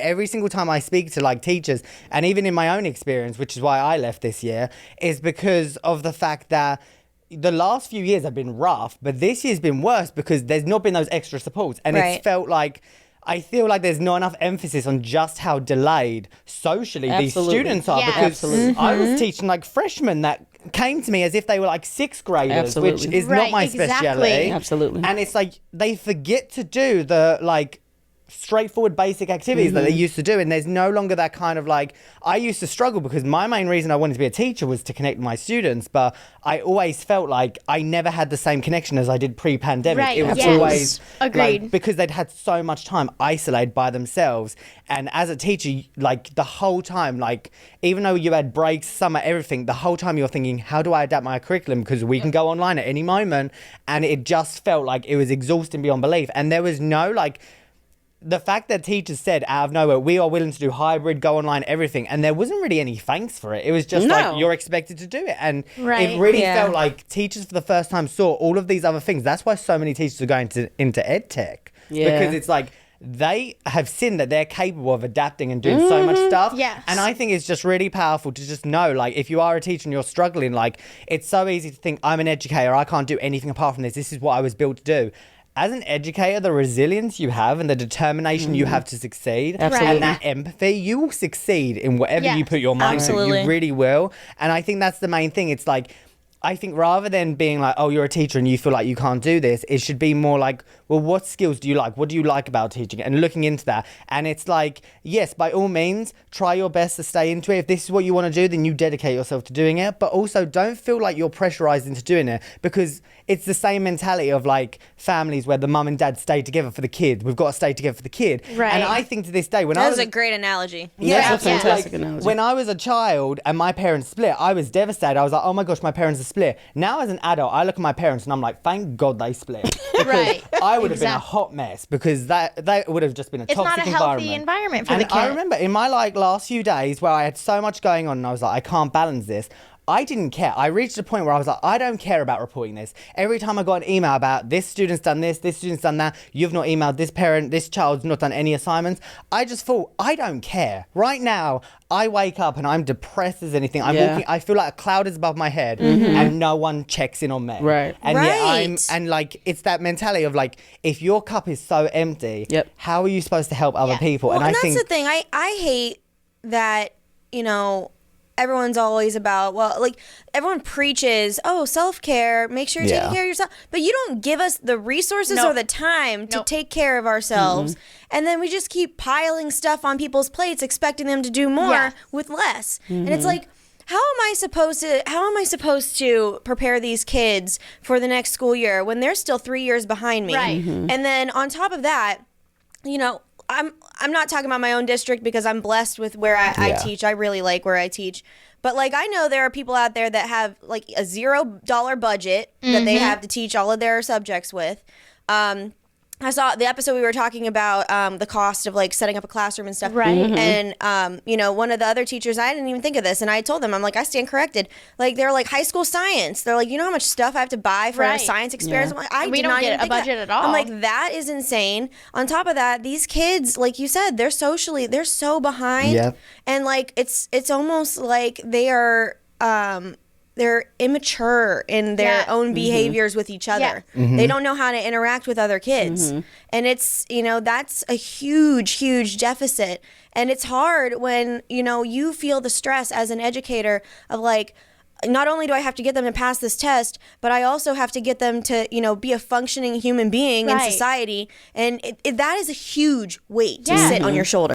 every single time I speak to like teachers, and even in my own experience, which is why I left this year, is because of the fact that the last few years have been rough, but this year's been worse because there's not been those extra supports. And Right. it's felt like, I feel like there's not enough emphasis on just how delayed socially Absolutely. these students are. Yeah. Because Absolutely. I was teaching like freshmen that came to me as if they were like sixth graders, which Absolutely. is not Right, my exactly. speciality. Absolutely. And it's like they forget to do the like straightforward basic activities that they used to do, and there's no longer that kind of like, I used to struggle because my main reason I wanted to be a teacher was to connect with my students, but I always felt like I never had the same connection as I did pre-pandemic. Right, It was yes. always Agreed. like, because they'd had so much time isolated by themselves, and as a teacher, like the whole time, like even though you had breaks, summer, everything, the whole time you're thinking, how do I adapt my curriculum, because we can go online at any moment, and it just felt like it was exhausting beyond belief. And there was no like, the fact that teachers said out of nowhere, we are willing to do hybrid, go online, everything, and there wasn't really any thanks for it. It was just No. like, you're expected to do it. And Right. it really Yeah. felt like teachers for the first time saw all of these other things. That's why so many teachers are going into ed tech. Yeah. Because it's like, they have seen that they're capable of adapting and doing so much stuff. Yes. And I think it's just really powerful to just know, like, if you are a teacher and you're struggling, like, it's so easy to think, I'm an educator, I can't do anything apart from this. This is what I was built to do. As an educator, the resilience you have and the determination you have to succeed Absolutely. and that empathy, you will succeed in whatever you Yes, put your mind to. absolutely. You really will. And I think that's the main thing. It's like, I think rather than being like, oh, you're a teacher and you feel like you can't do this, it should be more like, well, what skills do you like? What do you like about teaching? And looking into that. And it's like, yes, by all means, try your best to stay into it. If this is what you want to do, then you dedicate yourself to doing it. But also don't feel like you're pressurized into doing it, because it's the same mentality of like families where the mum and dad stay together for the kid. We've got to stay together for the kid. Right. And I think to this day, when I That was was a great analogy. That's a Yeah. fantastic analogy. when I was a child and my parents split, I was devastated. I was like, oh my gosh, my parents are split. Now as an adult, I look at my parents and I'm like, thank God they split. Right. I would have been a Exact- hot mess, because that would have just been a It's toxic not a healthy environment for and the kid. I remember in my like last few days where I had so much going on and I was like, I can't balance this. I didn't care. I reached a point where I was like, I don't care about reporting this. Every time I got an email about this student's done this student's done that, you've not emailed this parent, this child's not done any assignments, I just thought, I don't care. Right now, I wake up and I'm depressed as anything. I'm Yeah. walking, I feel like a cloud is above my head and no one checks in on me. Right. And yet Right. and like, it's that mentality of like, if your cup is so empty, Yep. how are you supposed to help other Yeah. people? Well, and I that's think the thing. I hate that, everyone's always about, well, like everyone preaches, oh, self-care, make sure you're Yeah. taking care of yourself. But you don't give us the resources Nope. or the time to Nope. take care of ourselves. And then we just keep piling stuff on people's plates, expecting them to do more Yeah. with less. And it's like, how am I supposed to prepare these kids for the next school year when they're still 3 years behind me? Right. And then on top of that, I'm not talking about my own district because I'm blessed with where I Yeah. teach. I really like where I teach. But like I know there are people out there that have like a $0 budget that they have to teach all of their subjects with. I saw the episode we were talking about the cost of like setting up a classroom and stuff. Right. And one of the other teachers, I didn't even think of this, and I told them, I'm like, I stand corrected. Like they're like high school science. They're like, you know how much stuff I have to buy for a Right. science experience? Yeah. I'm like, I And we did don't not get even a think of budget that. at all. I'm like, that is insane. On top of that, these kids, like you said, they're so behind. Yep. And like it's almost like they are they're immature in their Yeah. own behaviors with each other. Yeah. They don't know how to interact with other kids. And it's, that's a huge deficit. And it's hard when, you feel the stress as an educator of like, not only do I have to get them to pass this test, but I also have to get them to, be a functioning human being in Right. society. And that is a huge weight to Yeah. sit on your shoulder.